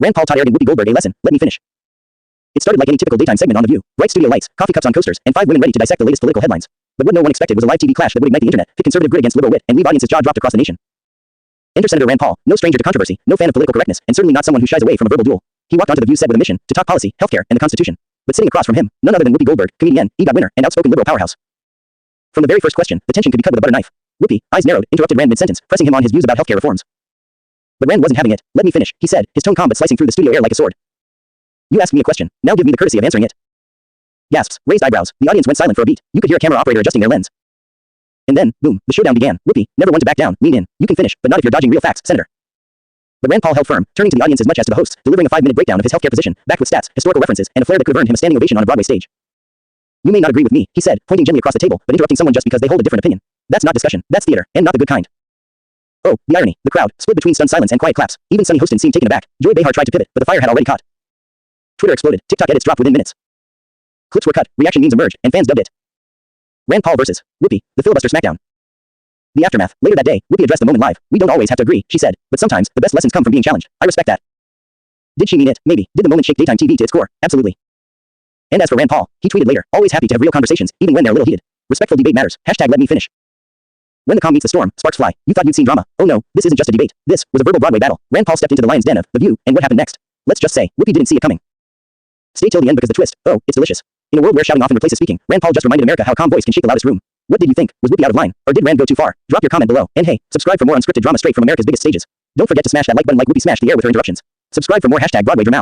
Rand Paul taught arrogant Whoopi Goldberg a lesson. Let me finish. It started like any typical daytime segment on The View. Bright studio lights, coffee cups on coasters, and 5 women ready to dissect the latest political headlines. But what no one expected was a live TV clash that would ignite the internet, pit conservative grit against liberal wit, and leave audiences jaw dropped across the nation. Enter Senator Rand Paul, no stranger to controversy, no fan of political correctness, and certainly not someone who shies away from a verbal duel. He walked onto The View set with a mission to talk policy, healthcare, and the Constitution. But sitting across from him, none other than Whoopi Goldberg, comedienne, EGOT winner, and outspoken liberal powerhouse. From the very first question, the tension could be cut with a butter knife. Whoopi, eyes narrowed, interrupted Rand mid-sentence, pressing him on his views about healthcare reforms. But Rand wasn't having it. Let me finish, he said, his tone calm but slicing through the studio air like a sword. You asked me a question. Now give me the courtesy of answering it. Gasps, raised eyebrows. The audience went silent for a beat. You could hear a camera operator adjusting their lens. And then, boom, the showdown began. Whoopi, never one to back down. Lean in. You can finish, but not if you're dodging real facts, Senator. But Rand Paul held firm, turning to the audience as much as to the host, delivering a 5-minute breakdown of his healthcare position, backed with stats, historical references, and a flair that could have earned him a standing ovation on a Broadway stage. You may not agree with me, he said, pointing gently across the table, but interrupting someone just because they hold a different opinion. That's not discussion. That's theater, and not the good kind. Oh, the irony. The crowd, split between stunned silence and quiet claps. Even Sunny Hostin seemed taken aback. Joy Behar tried to pivot, but the fire had already caught. Twitter exploded. TikTok edits dropped within minutes. Clips were cut, reaction memes emerged, and fans dubbed it Rand Paul versus Whoopi, the filibuster smackdown. The aftermath. Later that day, Whoopi addressed the moment live. We don't always have to agree, she said, but sometimes, the best lessons come from being challenged. I respect that. Did she mean it? Maybe. Did the moment shake daytime TV to its core? Absolutely. And as for Rand Paul, he tweeted later, always happy to have real conversations, even when they're a little heated. Respectful debate matters. Hashtag let me finish. When the calm meets the storm, sparks fly. You thought you'd seen drama. Oh no, this isn't just a debate. This was a verbal Broadway battle. Rand Paul stepped into the lion's den of The View, and what happened next? Let's just say, Whoopi didn't see it coming. Stay till the end because the twist, oh, it's delicious. In a world where shouting often replaces speaking, Rand Paul just reminded America how a calm voice can shake the loudest room. What did you think? Was Whoopi out of line? Or did Rand go too far? Drop your comment below. And hey, subscribe for more unscripted drama straight from America's biggest stages. Don't forget to smash that like button like Whoopi smashed the air with her interruptions. Subscribe for more hashtag Broadway drama.